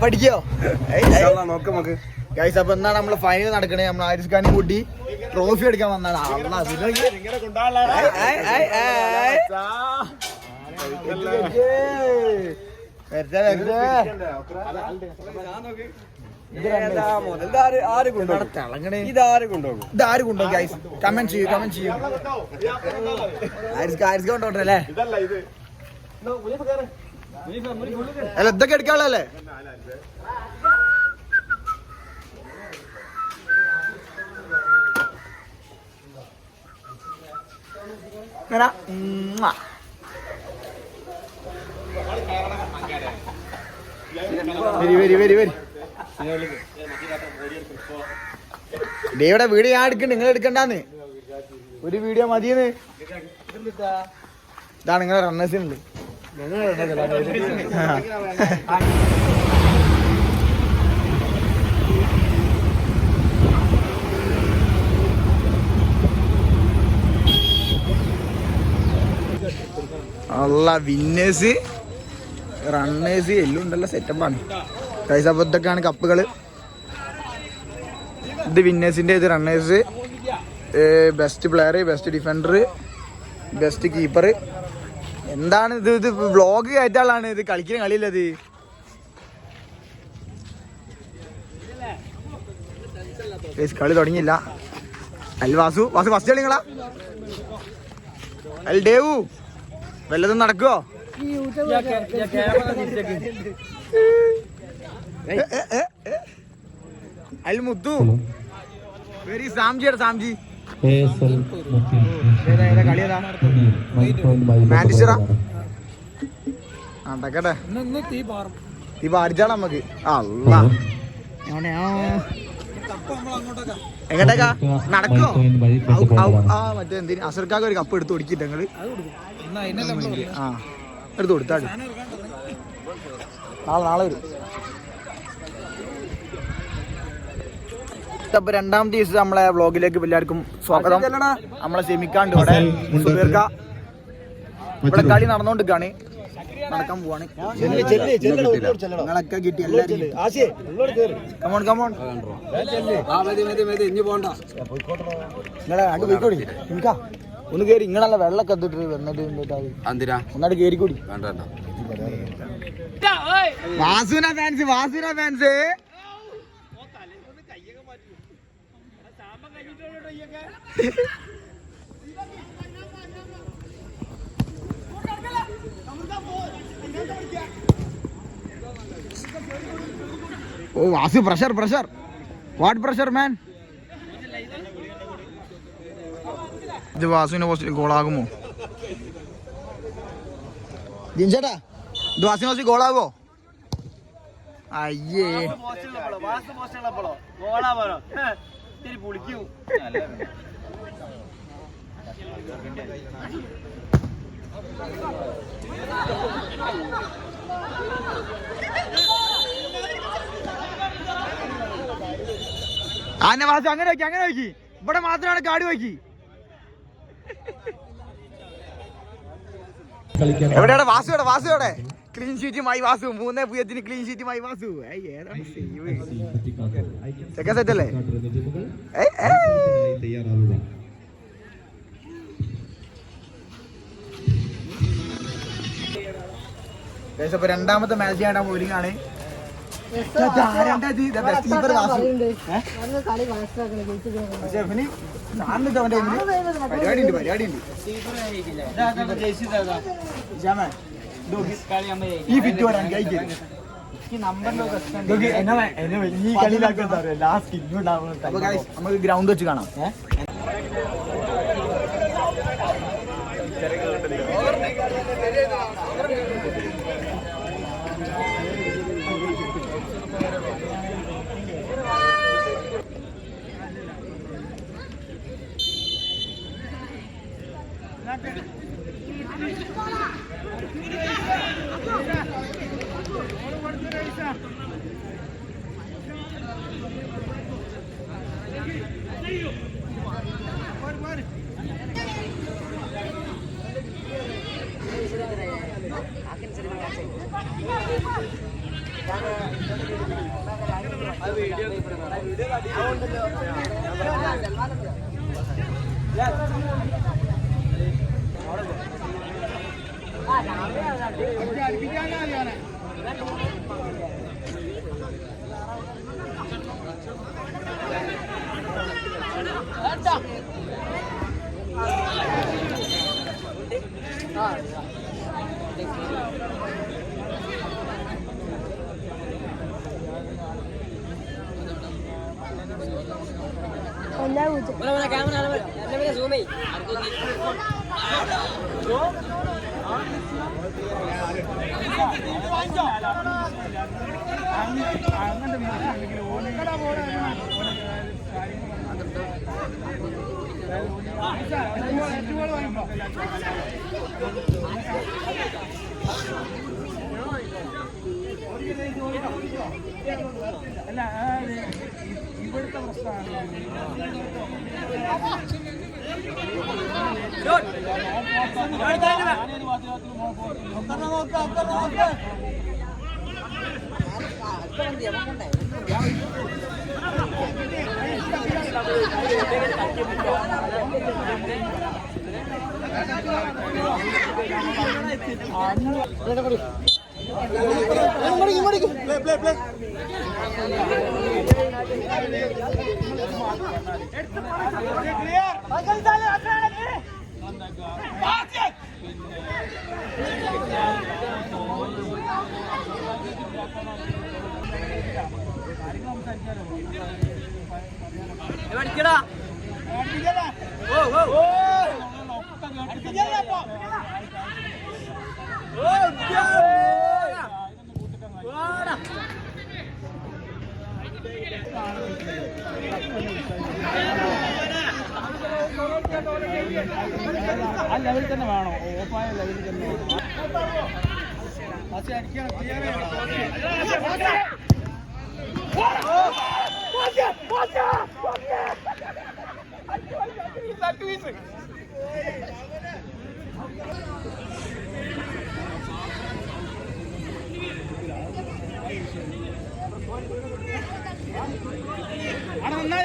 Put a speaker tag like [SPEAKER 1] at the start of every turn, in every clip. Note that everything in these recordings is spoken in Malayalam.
[SPEAKER 1] പഠിക്കോ നോക്ക് ഗൈസ്. അപ്പൊ എന്താണ് നമ്മള് ഫൈനൽ നടക്കണേ? നമ്മൾ ആരിസ് ഖാനെ കൂട്ടി ട്രോഫി എടുക്കാൻ വന്നാണ്. ഇതാര് കൊണ്ടുപോകും ഗൈസ്? കമന്റ് ചെയ്യും. ആരിസ് കൊണ്ടോട്ടെ അല്ലേ? അല്ല ഇതൊക്കെ എടുക്കാനുള്ളല്ലേ? ദേവിടെ വീഡിയോ ഞാൻ എടുക്കണ്ട, നിങ്ങൾ എടുക്കണ്ടാന്ന്. ഒരു വീഡിയോ മതിയെന്ന്. ഇതാണ് നിങ്ങളെ റണ്ണേഴ്സിനുള്ളത്. അല്ല വിന്നേഴ്സ് റണ്ണേഴ്സ് എല്ലാം ഉണ്ടല്ലോ, സെറ്റപ്പാണ് ഗൈസ്. അപ്പോൾ ഇതൊക്കെയാണ് കപ്പുകൾ. ഇത് വിന്നേഴ്സിൻ്റെ, ഇത് runners, best player, best defender, best keeper. എന്താണ് ഇത് വ്ളോഗ് കയറ്റാളാണ് ഇത്, കളിക്കുന്ന കളിയില്ലത്. കളി തുടങ്ങിയില്ല. അൽ വാസു ഫസ്റ്റ് കളിങ്ങളാ? അൽ ഡേവു വല്ലതും നടക്കുവോ? അൽ മുത്തു വെരി സാംജി മാൻഡിസ്റ്ററാ നടക്കട്ടെ. തീ പാരിച്ചാളാ നമ്മക്ക്. എങ്ങോട്ടേക്കാ നടക്കോ? മറ്റേ എന്തിന് അസർക്കാക്ക് ഒരു കപ്പ് എടുത്ത് കൊടുക്കിട്ട് ഞങ്ങള് എടുത്ത് കൊടുത്താൽ നാളെ വരും. അപ്പൊ രണ്ടാമത്തെ ദിവസം നമ്മളെ വ്ളോഗിലേക്ക് എല്ലാവർക്കും സ്വാഗതം. നമ്മളെ ക്ഷമിക്കാണ്ട് ഇവിടെ ഇവിടെ കളി നടന്നുകൊണ്ടിരിക്കാണ്, നടക്കാൻ പോവാണ്. നിങ്ങളൊക്കെ കിട്ടി എല്ലാവരും. നിങ്ങളെ അങ്ങ് പോയിക്കോടി എനിക്കാ ഒന്ന് കേറി. ഇങ്ങളല്ല വെള്ളമൊക്കെ എത്തിട്ട് വന്നിട്ട് ഒന്നാട് കേറിക്കൂടി. വാസുന ഫാൻസ് ഓ Vasu pressure what pressure man. ഇത് വാസുവിന്റെ പോസ്റ്റിൽ ഗോളാകുമോ? ജിൻചേട്ടാ ഇത് വാസുവിന്റെ പോസ്റ്റിൽ ഗോളാകുമോ? അയ്യേ ആന്നെ വാസു അങ്ങനെ നോക്കി ഇവിടെ മാത്രമാണ് കാട് നോക്കി. എവിടെയാണ് വാസുവിടെ ക്ലീൻ ഷീറ്റുമായി വാസു 3-0 ക്ലീൻ ഷീറ്റുമായി വാസു. ഏതാണ് സെക്കൻഡ് സെറ്റ് അല്ലേ? അപ്പൊ രണ്ടാമത്തെ മാച്ച് ആയിട്ടാ പോലിങ്ങാണ്. ഈ ഫിറ്റ് വരാൻ കഴിക്കും. ഈ കളിയിലാക്കാൻ ലാസ്റ്റ് നമുക്ക് ഗ്രൗണ്ട് വെച്ച് കാണാം.
[SPEAKER 2] ഇവിടുത്തെ പ്രശ്നമാണ്. ആ ലെവലിൽ തന്നെ വേണം, ഓപ്പായ ലെവലിൽ തന്നെ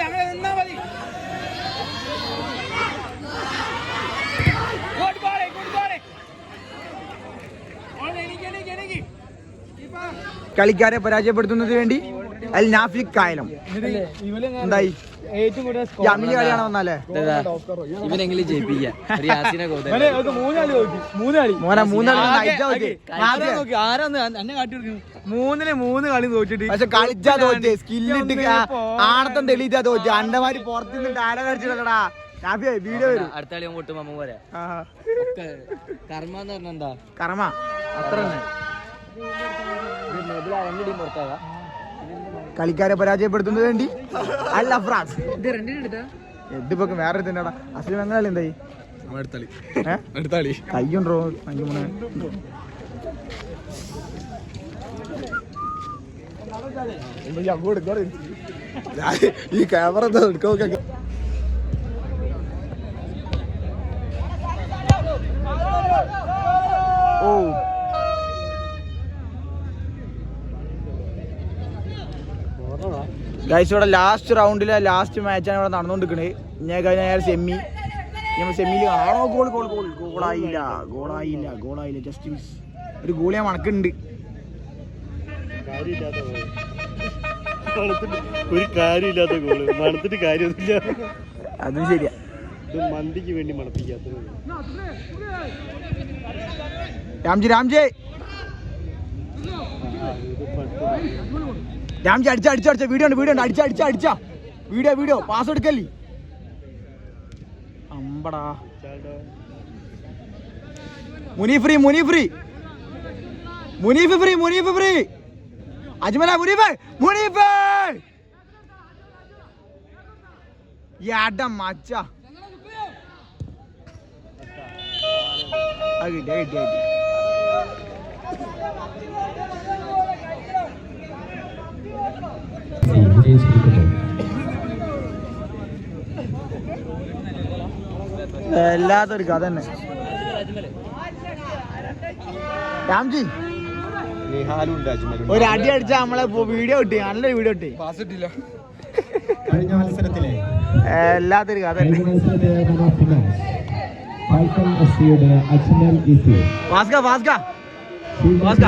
[SPEAKER 2] അങ്ങനെ നിന്നാ മതി.
[SPEAKER 1] കളിക്കാരെ പരാജയപ്പെടുത്തുന്നതിന് വേണ്ടി അൽ നാഫിക് കായലം എന്തായി ജാമിലി കളിയാണ് വന്നാലേ
[SPEAKER 3] ഇവനെങ്കിലും ജയിപ്പിക്കാം.
[SPEAKER 2] മൂന്ന് കളി തോറ്റിട്ട്
[SPEAKER 1] പക്ഷെ കളിച്ചാ തോറ്റ്, സ്കില്ലിട്ട് ആണത്തം തെളിയിച്ചാ തോറ്റ്. അണ്ടമാരി പുറത്തു നിന്നിട്ട് ആര കളിച്ചിട്ടല്ലടാ നാഫിയ വീഡിയോ വരും.
[SPEAKER 3] അടുത്ത കളി കൂട്ടും അമ്മ പോരാ. കർമ്മ എന്ന് പറഞ്ഞ എന്താ?
[SPEAKER 1] കർമ്മ അത്ര തന്നെ. കളിക്കാരെ പരാജയപ്പെടുത്തുന്നതിന് വേണ്ടി അൽ അഫ്രാസ് ഇതിപ്പോ വേറെ തന്നെടാ. അസ്ലിം എങ്ങനെ എന്തായി കയ്യുണ്ടോ? ഈ ക്യാമറ എടുക്കൊക്കെ ഓ ഗൈസ്, ഇവിടെ ലാസ്റ്റ് റൗണ്ടിലെ ലാസ്റ്റ് മാച്ചാണ് ഇവിടെ നടന്നുകൊണ്ടിരിക്കണേ. ഞാൻ കഴിഞ്ഞ സെമി, നമ്മൾ സെമിയിൽ ആണോ ഗോൾ ഗോൾ ഗോൾ ഗോളായില്ല ഗോളായില്ല ഗോളായില്ല ജസ്റ്റ് മിസ്. ഒരു ഗോൾ ഞാൻ മണക്കുന്നുണ്ട്.
[SPEAKER 4] ഒരു കാര്യമില്ലാത്ത ഗോള് മണത്തിട്ട് കാര്യമൊന്നുമില്ല.
[SPEAKER 1] അതും ശരിയാ,
[SPEAKER 4] മന്തിക്ക് വേണ്ടി മണപ്പിക്കാത്ത
[SPEAKER 1] രാംജി രാംജി രാംജി അടിച്ച വീഡിയോ ഉണ്ട്, വീഡിയോ ഉണ്ട്. അടിച്ച വീഡിയോ പാസ് എടുക്കല്ലേ അമ്പടാ. മുനീഫ് ഫ്രീ അജ്മല മുനീഫ് യാടാ മച്ച കിട്ടി. വല്ലാത്തൊരു കഥ തന്നെ. രാംജി
[SPEAKER 5] നിഹാലുണ്ട് അജ്മലും.
[SPEAKER 1] ഒരു അടി അടിച്ചാ നമ്മളെ വീഡിയോ കിട്ടി, നല്ലൊരു വീഡിയോ കിട്ടി.
[SPEAKER 5] കഴിഞ്ഞ മത്സരത്തിലെ
[SPEAKER 1] എല്ലാത്തൊരു കഥ വാസ്ക വാസ്ക വാസ്ക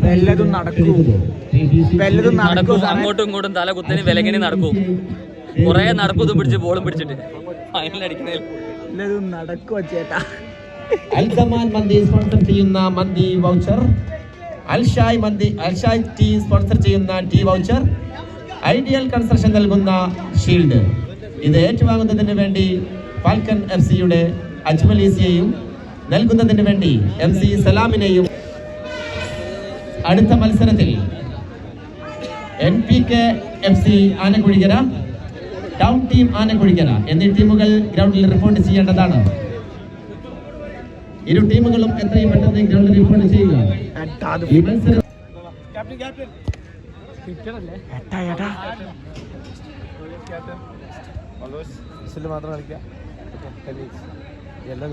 [SPEAKER 1] വല്ലതും നടക്കൂ, വല്ലതും നടക്കൂ.
[SPEAKER 3] അങ്ങോട്ടും ഇങ്ങോട്ടും തല കുത്തന് വിലങ്ങിനി നടക്കും. കൊറേ നടക്കും പിടിച്ച് ബോളും പിടിച്ചിട്ട് ഫൈനൽ അടിക്കണേ.
[SPEAKER 1] വല്ലതും നടക്കുവോ ചേട്ടാ?
[SPEAKER 5] അൽസമാൻ മന്തി സ്പോൺസർ ചെയ്യുന്ന മന്തി വൗച്ചർ, അൽഷായ് ടീ സ്പോൺസർ ചെയ്യുന്ന ടീ വൗച്ചർ, ഐഡിയൽ കൺസ്ട്രക്ഷൻ നൽകുന്ന ഷീൽഡ്. ഇത് ഏറ്റുവാങ്ങുന്നതിന് വേണ്ടി ഫാൽക്കൺ FC-യുടെ അജ്മൽ ഈസിയെയും നൽകുന്നതിന് വേണ്ടി MC സലാമിനെയും. അടുത്ത മത്സരത്തിൽ NPK FC Anakkuzhikkara, town team Anakkuzhikkara എന്നീ ടീമുകൾ ഗ്രൗണ്ടിൽ റിപ്പോർട്ട് ചെയ്യേണ്ടതാണ്. ഇരു ടീമുകളും എത്രയും പെട്ടെന്ന് ഗ്രൗണ്ടിൽ റിപ്പോർട്ട് ചെയ്യുക. ഈ മത്സരം
[SPEAKER 4] മാത്രം കളിക്കാം. എല്ലാം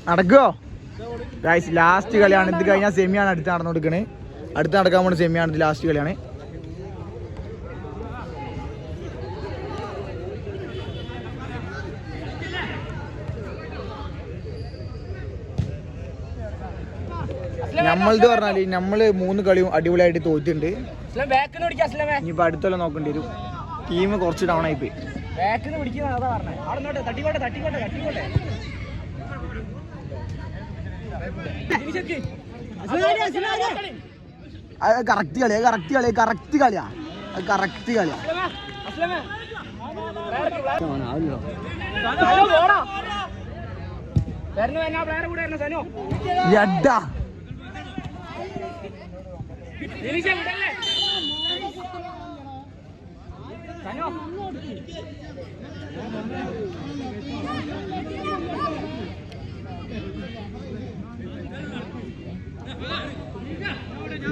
[SPEAKER 1] നടക്കുവോ ഗൈസ്? ലാസ്റ്റ് കളിയാണ് ഇത്. കഴിഞ്ഞാൽ സെമിയാണ് അടുത്ത് നടന്നുകൊടുക്കണേ. അടുത്ത് നടക്കാൻ പോണ സെമിയാണ്. ഇത് ലാസ്റ്റ് കളിയാണ്. നമ്മളത് പറഞ്ഞാല് നമ്മള് 3 കളിയും അടിപൊളിയായിട്ട് തോറ്റിട്ടുണ്ട്. ഇനിയിപ്പോ അടുത്തെല്ലാം നോക്കേണ്ടി വരും. ടീം കുറച്ച് ഡൗൺ ആയി പോയി. കറക്റ്റ് കളിയാ, കറക്റ്റ് കളിയാ, കറക്റ്റ് കളിയാ, കറക്റ്റ് കളിയാ. എടാ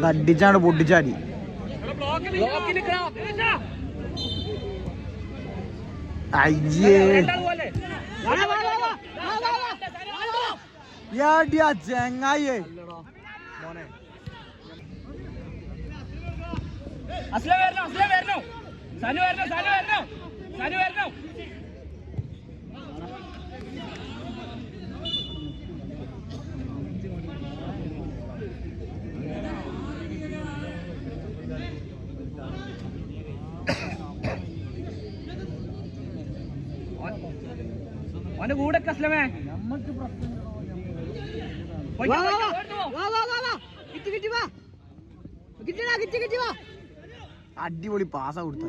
[SPEAKER 1] അടിച്ചാണ് പൊട്ടിച്ചാടി. അയ്യേ ചെങ്ങായേ
[SPEAKER 2] കൂടെ അസ്ലമേ
[SPEAKER 1] അടിപൊളി പാസാ കൊടുത്ത.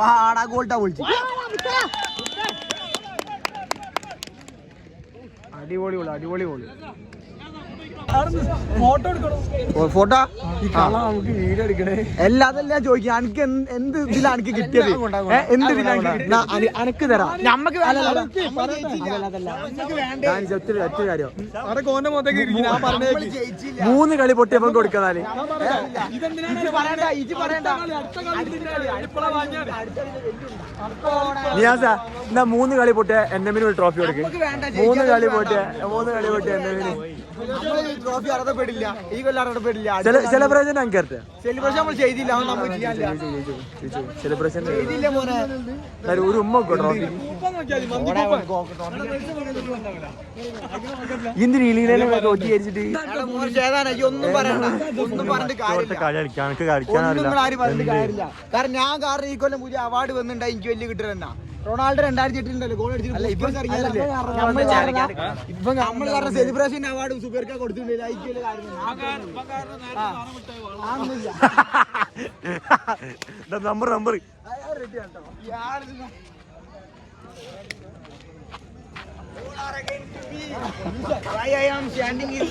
[SPEAKER 1] ആടാ ഗോൾട്ടാ വിളിച്ചു. അടിപൊളി ഗോള്, അടിപൊളി ഗോള്. ഫോട്ടോ നമുക്ക് വീഡിയോ എടുക്കണേ. എല്ലാ അതെല്ലാം ചോദിക്കാം. എനിക്ക് എന്ത് ഇതിലാണ് എനിക്ക് കിട്ടിയത്? എന്ത് ഇതിലാണ് അനക്ക് തരാം. നമുക്ക് ഒറ്റ കാര്യം, 3 കളി പൊട്ടിയപ്പോ കൊടുക്കാല്. നിയാസാ എന്നാ 3 കളി പൊട്ടിയ NM-ന് ഒരു ട്രോഫി കൊടുക്കും. 3 കളി പൊട്ടിയ NM-ന് ട്രോഫി അർഹതപ്പെടില്ല. ഈ കൊല്ലം അർഹതപ്പെടില്ല. സെലിബ്രേഷൻ സെലിബ്രേഷൻ നമ്മൾ ചെയ്തില്ല. നമുക്ക് ചെയ്യാനില്ല. സെലിബ്രേഷൻ ചെയ്തില്ല മോനെ. ഒരു ഉമ്മ ട്രോഫി എന്തിനു ഒന്നും പറയണ്ട. ഒന്നും പറഞ്ഞിട്ട് കാര്യമില്ല. കാരണം ഞാൻ കാരണം ഈ കൊല്ലം പുതിയ അവാർഡ് വന്നിട്ടുണ്ടായി. എനിക്ക് വലിയ കിട്ടലെന്നാ. റൊണാൾഡോ 2008 ഗോൾ അടിച്ചിട്ട് ഇപ്പൊ നമ്മൾ കാരണം സെലിബ്രേഷൻ അവാർഡ് സുബേർക്ക കൊടുത്തിട്ടില്ല. Number I am standing in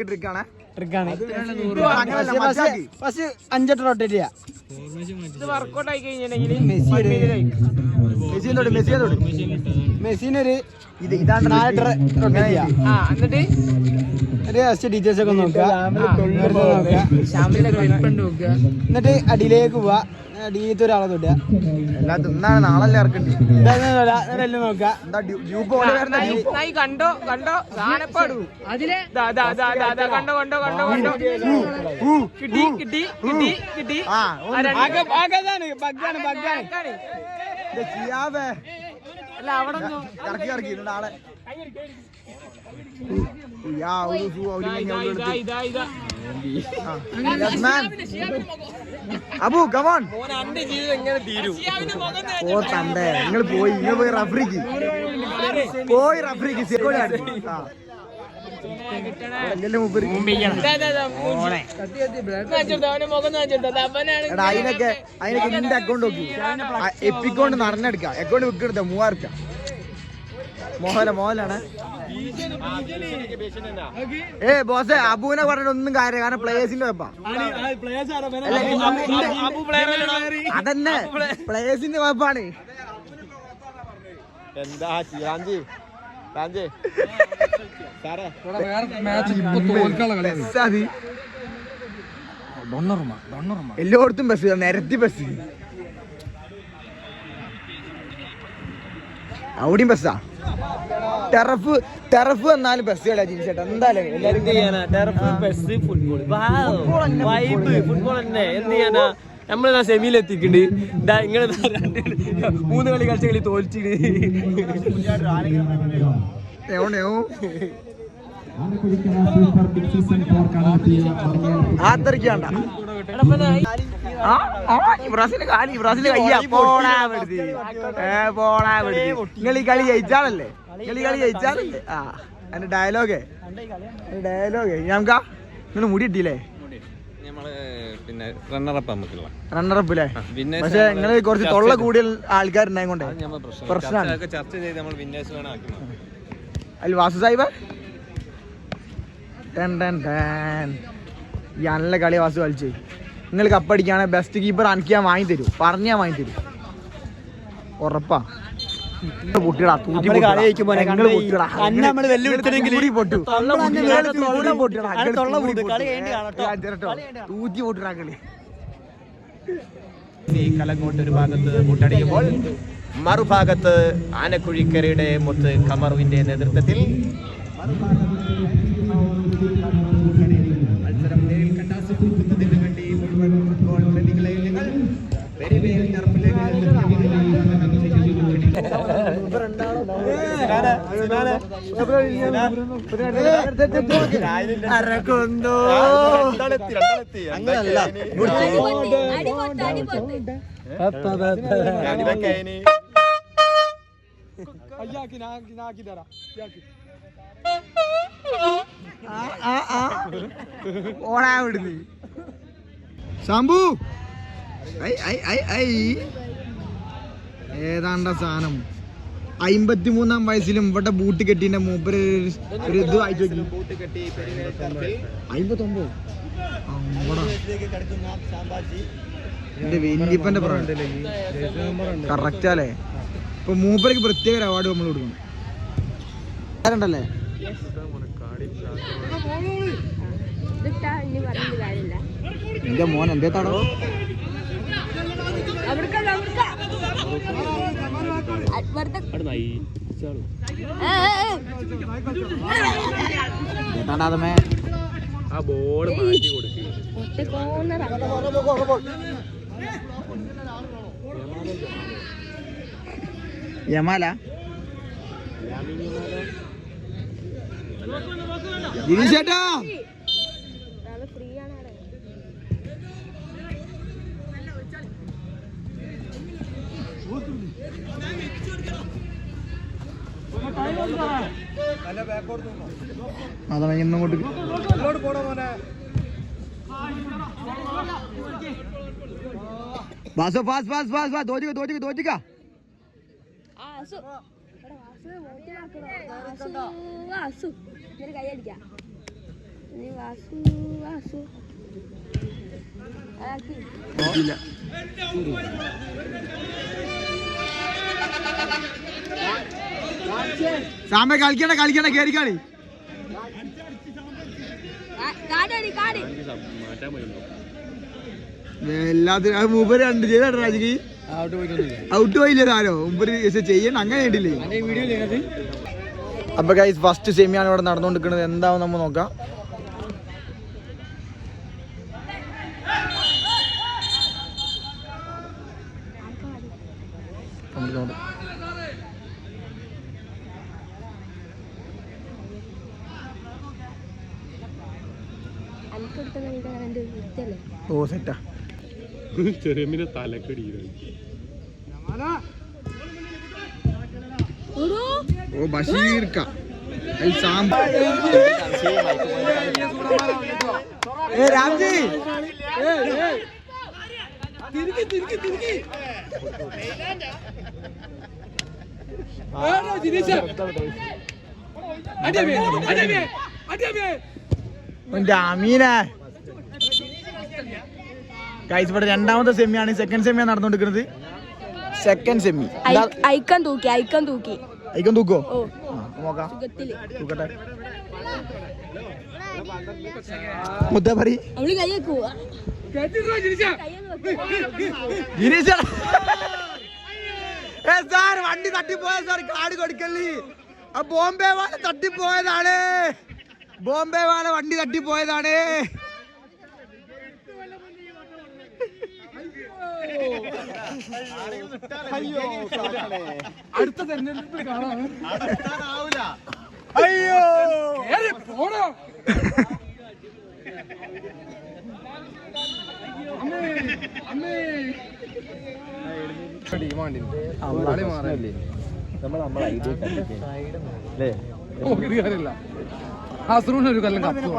[SPEAKER 1] ട്രിക്കാണ്.
[SPEAKER 2] ട്രിക്കാണ്.
[SPEAKER 1] ഫസ്റ്റ് 5 റൊട്ടേറ്റ് ചെയ്യാം.
[SPEAKER 2] ഇത് വർക്കൗട്ട് ആയി കഴിഞ്ഞിട്ടുണ്ടെങ്കിൽ
[SPEAKER 1] മെസ്സിനൊരു ഇതാണ് 4 റൊട്ടേറ്റ് ചെയ്യാം.
[SPEAKER 2] എന്നിട്ട്
[SPEAKER 1] ജസ്റ്റ് ഡീറ്റെയിൽസ് ഒക്കെ നോക്കുക. എന്നിട്ട് അടിയിലേക്ക് പോവാ. അടിയിലത്തെ ഒരാളെ തൊട്ടുക. എല്ലാം തിന്നാണ് നാളല്ലേ ഇറക്കണ്ടി. നോക്കുക.
[SPEAKER 2] കണ്ടോ കണ്ടോ സാധനപ്പാടു അതിലെ കണ്ടോ കിട്ടി കിട്ടി കിട്ടി കിട്ടി അല്ല അവിടെ
[SPEAKER 1] ഇറക്കി നാളെ അബു കമോൺ. ഓ തണ്ടേ നിങ്ങൾ പോയി റഫറിക്ക് അതിനൊക്കെ നിന്റെ അക്കൗണ്ട് നോക്കി എപ്പിക്കോണ്ട് നടന്നെടുക്കാം. അക്കൗണ്ട് വിൽക്കെടുത്ത 3000 മോഹനാണ്. ബോസേ അബുവിനെ പറഞ്ഞിട്ട് ഒന്നും കാര്യം. കാരണം പ്ലേയേഴ്സിന്റെ വെപ്പാ അതന്നെ പ്ലേയേഴ്സിന്റെ വെപ്പാണ്.
[SPEAKER 4] എന്താ
[SPEAKER 1] എല്ലായിടത്തും ബസ് നിരത്തി ബസ് അവിടെയും ബസ്സാ. ടെറഫ് വന്നാലും ബസ് കളിയാ ജിനിച്ചേട്ടാ. എന്തായാലും എല്ലാരും
[SPEAKER 6] ഫുട്ബോൾ തന്നെ എന്ത് ചെയ്യാനാ. നമ്മളിതാ സെമിയിൽ എത്തിക്കുന്നുണ്ട്. ഇങ്ങനെ 3 കളി കളിച്ച കളി തോൽച്ചിട്ട്
[SPEAKER 1] ആത്തറിക്കണ്ട. ബ്രാസില് കയ്യാ പോണാ പെടുത്തി. നിങ്ങൾ ഈ കളി ജയിച്ചാലല്ലേ ആ എന്റെ ഡയലോഗേ ഞങ്ങ നിങ്ങൾ മുടി ഇട്ടില്ലേ റണ്ണറപ്പില്ലേ. പക്ഷെ നിങ്ങൾ കുറച്ച് തൊള്ള കൂടിയ ആൾക്കാരുണ്ടായതുകൊണ്ടേ പ്രശ്നമാണ്. അതിൽ വാസു സാഹിബ് ഈ നല്ല കളി വാസു കളിച്ചേ. നിങ്ങൾ കപ്പടിക്കാണ് ബെസ്റ്റ് കീപ്പർ എനിക്ക് ഞാൻ വാങ്ങിത്തരും. പറഞ്ഞാൽ വാങ്ങിത്തരും ഉറപ്പാ. പൊട്ടിടാ
[SPEAKER 5] കലങ്ങോട്ട് ഒരു ഭാഗത്ത് മുട്ടടിയുമ്പോൾ മറുഭാഗത്ത് ആനക്കുഴിക്കരയുടെ മുത്ത് കമറുവിന്റെ നേതൃത്വത്തിൽ മത്സരം നേരിൽ കണ്ടാസ്വദിക്കുന്നതിന് വേണ്ടി മുഴുവൻ ഫുട്ബോൾ പ്രേമികളെയും നിങ്ങൾ
[SPEAKER 1] ഓടാ വിടുന്നു ശംഭു. ഏതാണ്ട സാധനം 53-ാം വയസ്സിലും ഇവിടെ ബൂട്ട് കെട്ടിന്റെ മൂപ്പര് ഒരു ഇത് വായിച്ചു നോക്കി. 59 എന്റെ വല്യപ്പന്റെ കറക്റ്റാലേ. ഇപ്പൊ മൂപ്പർക്ക് പ്രത്യേക ഒരു അവാർഡ് നമ്മൾ കൊടുക്കണം. ആരുണ്ടല്ലേ എന്റെ മോൻ എന്തേ തടോ യമാല ജിനിഷേട്ടാ അതാണ് ഇന്നങ്ങോട്ട് വാസു ഫാസ് ഫാസ് ഫാസ് ഫാസ് തോറ്റിക്ക സാമ കളിക്കണ കേറി കളി. എല്ലാത്തിനും മൂപ്പര് കണ്ട് ചെയ്താ രാജിക്ക് ഔട്ട് പോയില്ലേ താരോ മുമ്പ് ചെയ്യണ്ട അങ്ങനെ കേട്ടില്ലേ. അപ്പൊ ഗൈസ് ഫസ്റ്റ് സെമിയാണ് ഇവിടെ നടന്നുകൊണ്ടിരിക്കുന്നത്. എന്താവും നമ്മൾ നോക്കാം. ഓ സെറ്റാ
[SPEAKER 6] ചെറിയ തലക്കടി
[SPEAKER 1] ഓ ബഷീർക്ക രാംജി അമീനെ ഗൈസ് ഇവിടെ രണ്ടാമത്തെ സെമിയാണ്. സെക്കൻഡ് സെമിയാണ് നടന്നുകൊണ്ടിരിക്കുന്നത്. സെക്കൻഡ് സെമി
[SPEAKER 7] ഐക്കൻ തൂക്കി
[SPEAKER 1] ഐക്കൻ തൂക്കോ നോക്കാം. തൂക്കട്ടെ മുദ്ദ പറ സാർ വണ്ടി തട്ടിപ്പോയ സാർ കാട് കൊടുക്കല്ലേ. ബോംബെ വാല തട്ടിപ്പോയതാണ്. ബോംബെ വാല വണ്ടി തട്ടിപ്പോയതാണ്.
[SPEAKER 6] അടുത്ത തെരഞ്ഞെടുപ്പിൽ കാണാം.
[SPEAKER 1] അയ്യോ
[SPEAKER 6] പോണോ അസറൂന് കൊല്ലം കപ്പ്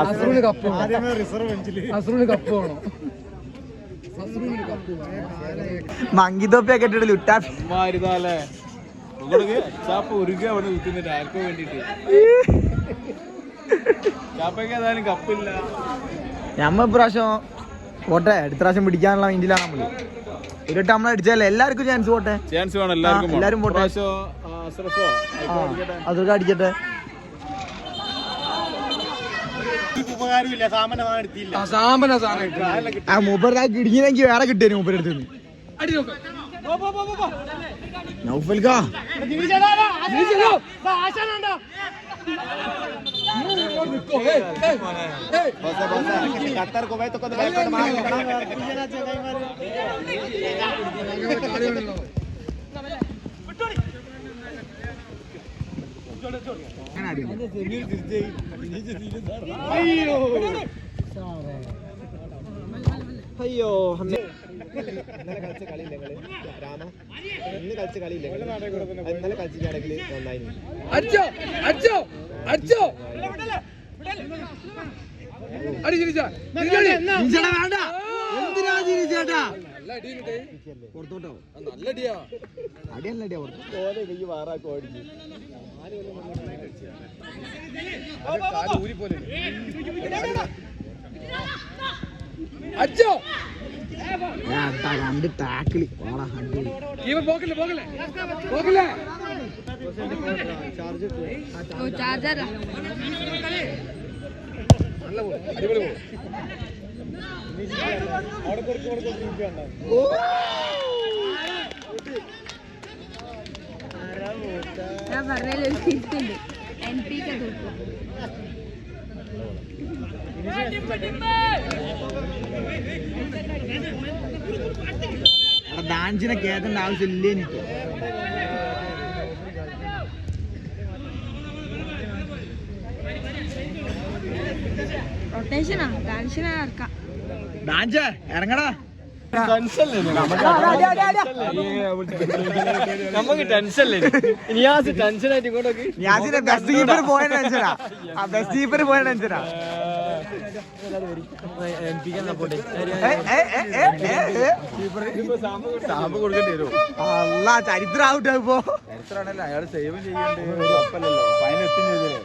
[SPEAKER 6] അസറൂന് കപ്പ് അസറൂന് കപ്പ് വേണം.
[SPEAKER 1] മങ്കിതൊപ്പിയൊക്കെ ഇട്ടിട്ട് ലുട്ടാ
[SPEAKER 6] കപ്പില്ല.
[SPEAKER 1] ഞമ്മ ഇപ്രാവശ്യം പോട്ടെ. അടുത്ത പ്രാവശ്യം പിടിക്കാനുള്ള മൈൻഡിലാണ് നമ്മള്. ഇരുട്ട് നമ്മൾ അടിച്ചാലേ എല്ലാവർക്കും ചാൻസ് പോട്ടെ.
[SPEAKER 6] ചാൻസ് വേണം എല്ലാവരും
[SPEAKER 1] പോട്ടെ. അതൊക്കെ അടിക്കട്ടെ. ആ മൂപ്പർക്ക് കിടിങ്ങിനെങ്കിൽ വേറെ കിട്ടിയ മൂപ്പരെടുത്ത് നൗഫൽക്കാ അയ്യോ
[SPEAKER 4] ഇന്നലെ കളിച്ച കളിയില്ല രാമ ഇന്ന് കളിച്ച കളിയില്ല ഇന്നലെ കളിച്ചിട്ടാണെങ്കിൽ നന്നായി.
[SPEAKER 1] പുറത്തോട്ടോ
[SPEAKER 6] നല്ലടിയാ
[SPEAKER 1] അടിയല്ലടിയാ രണ്ട് ടാക്കിളി
[SPEAKER 7] ചാർജർ ഞാൻ പറഞ്ഞ തിരുത്തുണ്ട് MP
[SPEAKER 1] ഡാൻസിനെ കേൾക്കേണ്ട ആവശ്യമില്ലേ എനിക്ക്.
[SPEAKER 7] റൊട്ടേഷനാ ഡാൻസിനാ ഇറക്കാം.
[SPEAKER 1] ഡാൻസ് ഇറങ്ങടാ.
[SPEAKER 6] നമുക്ക് ടെൻഷനല്ലേ ടെൻഷനായിട്ട് ഇങ്ങോട്ടൊക്കെ
[SPEAKER 1] ബെസ്റ്റ് കീപ്പർ പോയ ടെൻഷനാ. ബെസ്റ്റ് കീപ്പർ പോയ ടെൻഷനാ. സാമ്പ് കൊടുക്കേണ്ടി വരുമോ? അല്ല ചരിത്രം ആവട്ടെ ഇപ്പൊ.
[SPEAKER 4] ചരിത്രമാണല്ലോ അയാൾ സേവ് ചെയ്യേണ്ടത്. കുഴപ്പമില്ലല്ലോ, ഫൈനൽ എത്തും ചെയ്തില്ലേ.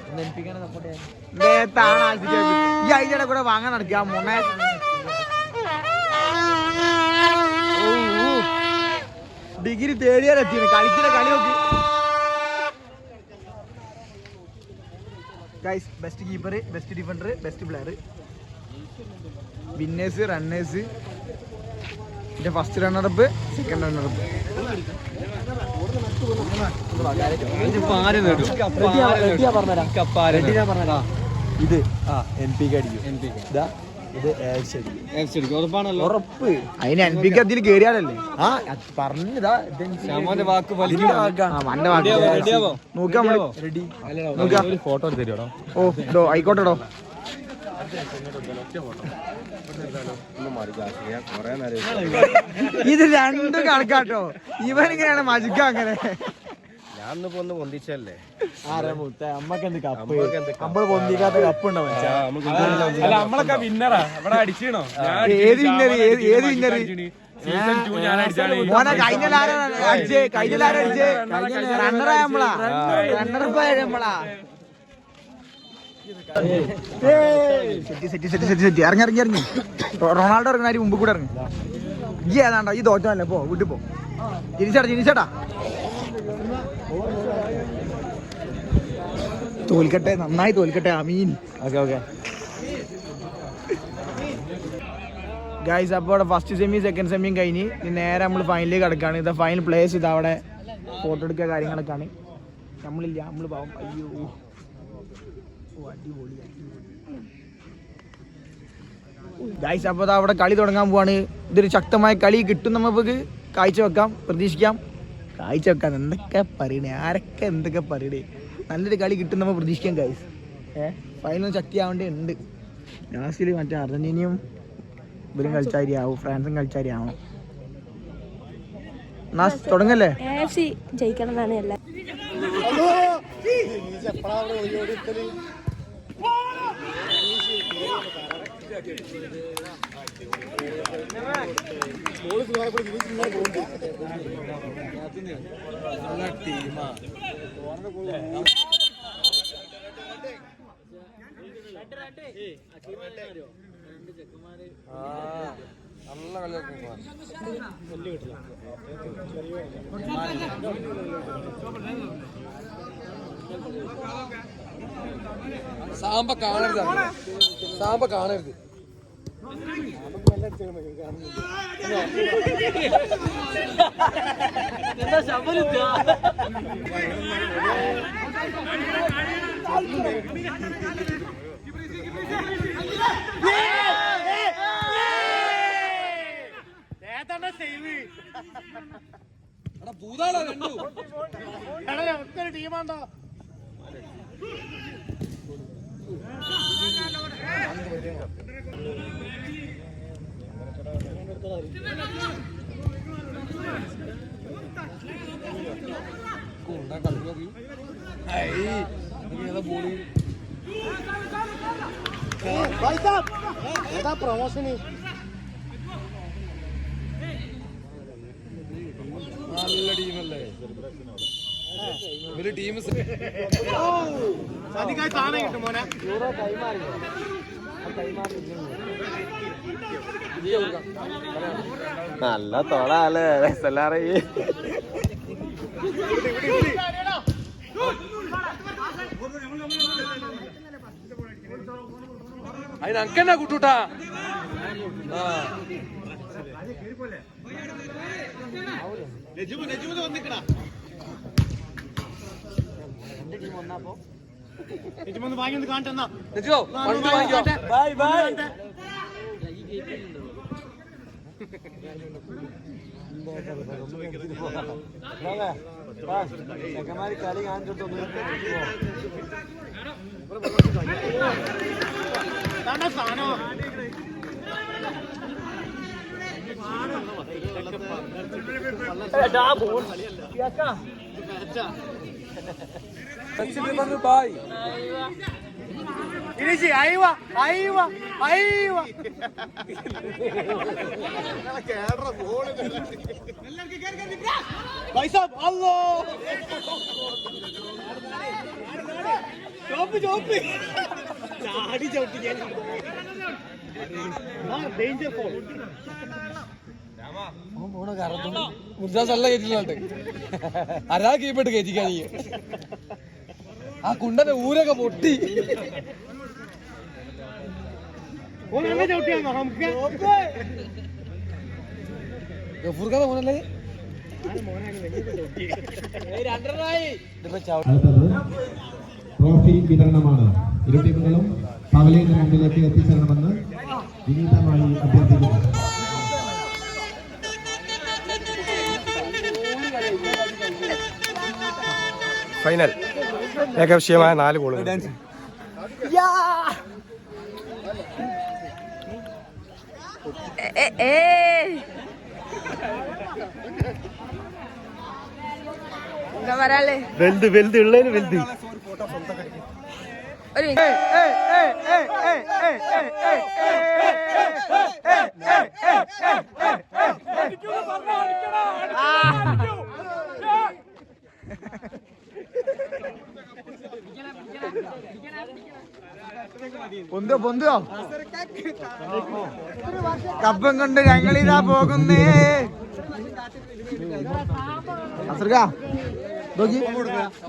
[SPEAKER 1] ഈ അതിന്റെ കൂടെ വാങ്ങാൻ നടക്കുക മോനെ. ഡിഗ്രി തേർഡ് ഇയർ എത്തി കളിക്കുന്ന കളി നോക്കി. Guys best keeper, best defender, best player, winners, runners, ഇതിന്റെ ഫസ്റ്റ് റണ്ണറപ്പ്, സെക്കൻഡ് റണ്ണറപ്പ്. ഇത് NPK അടിക്കും. ഇത് ഉറപ്പ്. അതിന് NPK അതിൽ കേറിയാലല്ലേ. ആ പറഞ്ഞതാ വാക്ക് നോക്കാം.
[SPEAKER 4] ഫോട്ടോ എടുത്ത് തരുമോ?
[SPEAKER 1] ഓ ഡോ ആയിക്കോട്ടെടോ. ഇത് രണ്ടും കണക്കാട്ടോ. ഇവനിങ്ങനെയാണ് മജിക്ക അങ്ങനെ.
[SPEAKER 4] ഞാനിപ്പോ ഒന്ന് പൊന്തിച്ചല്ലേ.
[SPEAKER 1] അമ്മക്കെന്ത് കപ്പ്, നമ്മള് പൊന്തിക്കാത്ത കപ്പ് ഉണ്ടാവും.
[SPEAKER 6] നമ്മളൊക്കെ വിന്നറാ ഇവിടെ അടിച്ചോ.
[SPEAKER 1] ഏത് വിന്നറ്? ഏത് വിന്നറ്? മോനെ കഴിഞ്ഞാരാ അടിച്ചേ? കഴിഞ്ഞാരാ അടിച്ചേ? റണ്ണറായ നമ്മളാ, റണ്ണറപ്പായ നമ്മളാ. ഇറങ്ങി റൊണാൾഡോ ഇറങ്ങി മുമ്പ് കൂടെ ഇറങ്ങി. ഈ ഏതാണ്ടോ ഈ തോറ്റല്ലേ. പോ വീട്ടിൽ പോ. ജിനിച്ചേട്ടാ തോൽക്കട്ടെ, നന്നായി തോൽക്കട്ടെ. അമീൻ. ഓക്കെ ഗൈസ്, അപ്പോൾ അവിടെ ഫസ്റ്റ് സെമി സെക്കൻഡ് സെമിയും കഴിഞ്ഞ് നേരെ നമ്മൾ ഫൈനലിൽ കിടക്കുകയാണ്. ഇത് ഫൈനൽ പ്ലേസ് ഇത് അവിടെ ഫോട്ടോ എടുക്കുക കാര്യങ്ങളൊക്കെയാണ്. നമ്മളില്ല, നമ്മൾ പാവം. അയ്യോ അടിപൊളി ഗൈസ്. അപ്പോൾ അവിടെ കളി തുടങ്ങാൻ പോവാണ്. ഇതൊരു ശക്തമായ കളി കിട്ടും നമുക്ക് കാഴ്ചവെക്കാം, പ്രതീക്ഷിക്കാം. കാഴ്ചവെക്കാം എന്തൊക്കെ പറയണേ, ആരൊക്കെ എന്തൊക്കെ പറയണേ. നല്ലൊരു കളി കിട്ടും നമ്മൾ പ്രതീക്ഷിക്കാം ഗൈസ്. ഫൈനൽ ശക്തിയാവേണ്ടി ഉണ്ട്. ലാസ്റ്റിൽ മറ്റേ അർജന്റീനയും ഇവരും കളിച്ചാരിയാവും, ഫ്രാൻസും കളിച്ചാരിയാവണം. എന്നാ തുടങ്ങല്ലേ.
[SPEAKER 7] ജയിക്കണം എന്നാണ് എല്ലാം.
[SPEAKER 4] നല്ല കളി. സാമ്പ കാണരുത്, സാമ്പ കാണരുത്.
[SPEAKER 2] എന്താ ശബരിത്ത
[SPEAKER 4] ഭൂതാള കണ്ടു
[SPEAKER 6] ടീമാണ്ടോ.
[SPEAKER 4] പ്രൊമോഷന് നല്ല ടീമല്ലേ ഇവര്. ടീം നല്ല തൊടല്ലേ SLR. അതിന് അങ്കന്നാ കൂട്ടൂട്ടാ.
[SPEAKER 6] വാങ്ങി കാണട്ടെന്നാ.
[SPEAKER 1] Bye bye. ചെക്കന്മാര് കളി കാണിച്ചിട്ടൊന്നും ബായ് ഇനിച്ചി അയ്യോ അയ്യോ അയ്യോ പൈസ അല്ലോ ചോപ്പ് ചോപ്പ് ചാടി ചവിട്ടിക്കാൻ ഡേഞ്ചർ ഫോൾ മുദ്രാസല്ല കയറ്റില്ലോട്ട് അരാ കീപ്പിട്ട് കയറ്റിക്കാൻ ആ കുണ്ടന്റെ ഊരൊക്കെ പൊട്ടി മോനല്ലേ
[SPEAKER 5] ട്രോഫി വിതരണമാണ്. ഇരു ടീമുകളും പവലിയന്റെ മുമ്പിലേക്ക് എത്തിച്ചേരണമെന്ന് വിനീതമായി അഭ്യർത്ഥിക്കുന്നു.
[SPEAKER 6] ഫൈനൽ ഏകപക്ഷീയമായ 4 ഗോളുകൾ.
[SPEAKER 7] എന്താ പറയാല്ലേ
[SPEAKER 6] വലുത് വലുത് ഉള്ളതിന് വലുത്.
[SPEAKER 7] ഒരു
[SPEAKER 1] പൊന്തോ പൊന്തോ കപ്പം കൊണ്ട് ഞങ്ങളിതാ പോകുന്നേ.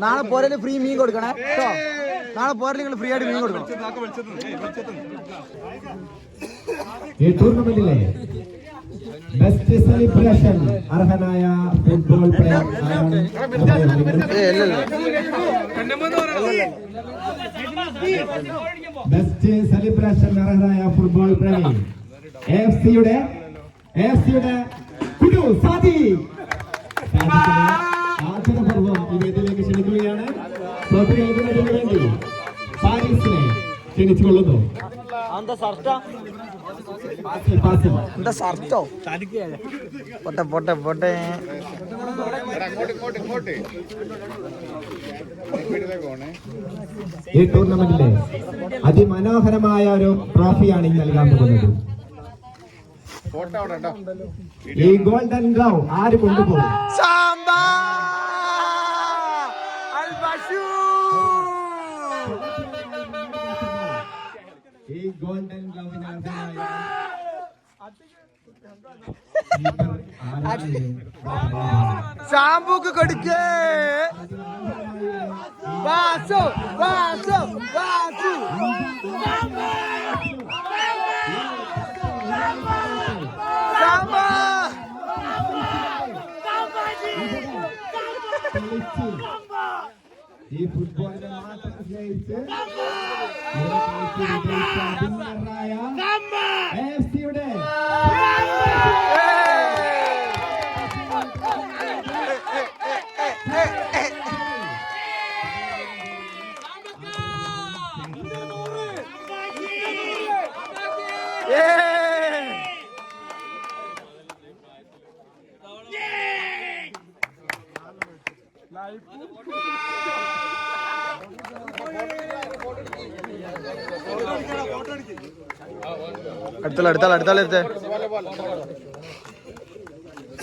[SPEAKER 1] നാളെ പോരല് ഫ്രീ മീൻ കൊടുക്കണേ കേട്ടോ. നാളെ പോരല് നിങ്ങൾ ഫ്രീ ആയിട്ട് മീൻ കൊടുക്കണം.
[SPEAKER 5] ഈ ടൂർണമെന്റിലെ ബെസ്റ്റ് സെലിബ്രേഷൻ അർഹനായ ഫുട്ബോൾ പ്ലെയർ ബെസ്റ്റ് സെലിബ്രേഷൻ അർഹനായ ഫുട്ബോൾ പ്രേമി എഫ്സിയുടെ കുടു സാദി ആചരണപൂർവ്വം ഈ വേദിയിലേക്ക് ക്ഷണിക്കുകയാണ്. ട്രോഫി നൽകുന്നതിന് വേണ്ടി പാരീസിനെ ക്ഷണിച്ചുകൊള്ളുന്നു.
[SPEAKER 1] എന്താ ഷർട്ടോ പൊട്ടെ പൊട്ടെ പൊട്ടെ.
[SPEAKER 5] ഈ ടൂർണമെന്റിലെ അതിമനോഹരമായ ഒരു ട്രോഫിയാണ് ഇന്ന് നൽകാൻ പോകുന്നത്. ഈ ഗോൾഡൻ ഗ്ലൗ ആര് കൊണ്ടുപോകും? ഈ ഗോൾഡൻ ഗ്ലൗവിന് അർഹനായ
[SPEAKER 1] ഷാമ്പൂക്ക് കൊടുക്കേ. വാസു വാസു വാസു
[SPEAKER 5] ഈ ഫുട്ബോളിനെ മാത്രം സ്നേഹിച്ച് എഫ്സിയുടെ
[SPEAKER 1] അടുത്തടുത്ത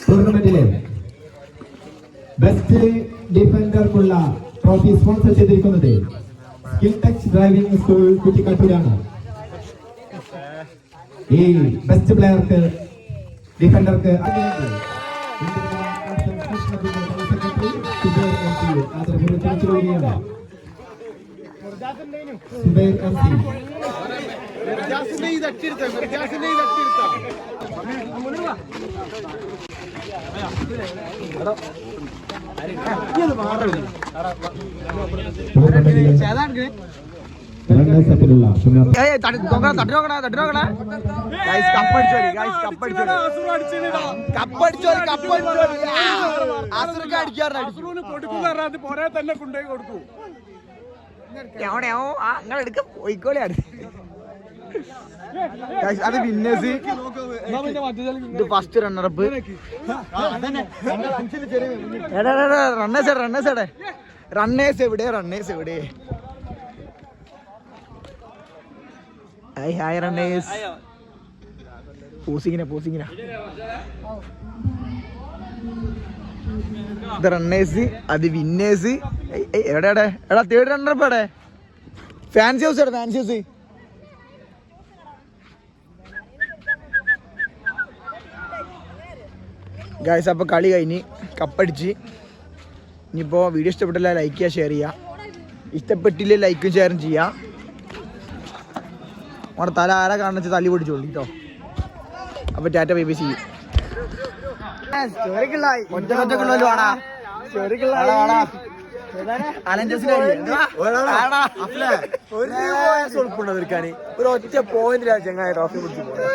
[SPEAKER 5] ടൂർണമെന്റിലെ ബെസ്റ്റ് ഡിഫൻഡർക്കുള്ള ട്രോഫി സ്പോൺസർ ചെയ്തിരിക്കുന്നത് സ്കിൽ ടച്ച് ഡ്രൈവിംഗ് സ്കൂൾ കുറ്റിക്കാട്ടൂരാണ്. ഈ ബെസ്റ്റ് പ്ലെയർക്ക് ഡിഫൻഡർക്ക്
[SPEAKER 1] പോയിക്കോളിയാണ്. അത് വിന്നേഴ്സ്, ഇത് ഫസ്റ്റ് റണ്ണറപ്പ്. റണ്ണേഴ്സ് എവിടെ? Hi runners. പൂസിങ്ങിന ഇത് റണ്ണേഴ്സ്, അത് വിന്നേഴ്സ്. എവിടെ എടാ തേർഡ് റണ്ണറപ്പ് എവിടെ? ഫാൻസി ഹൗസ് എവിടെ? Fancy house. ഗായ്സ് അപ്പോൾ കളി കഴിഞ്ഞ് കപ്പടിച്ച്. ഇനിയിപ്പോൾ വീഡിയോ ഇഷ്ടപ്പെട്ടില്ല ലൈക്ക് ചെയ്യുക, ഷെയർ ചെയ്യുക. ഇഷ്ടപ്പെട്ടില്ലേ ലൈക്കും ഷെയറും ചെയ്യുക. നമ്മുടെ തല ആരാ കാണുന്ന വെച്ചാൽ തല്ലി പിടിച്ചോളൂ കേട്ടോ. അപ്പോൾ ടാറ്റ ബൈ ബൈ ചെയ്യും. ഒരു ഒറ്റ പോയിന്റിലാണ് ചങ്ങായി ട്രോഫി പിടിച്ചു പോകുന്നത്.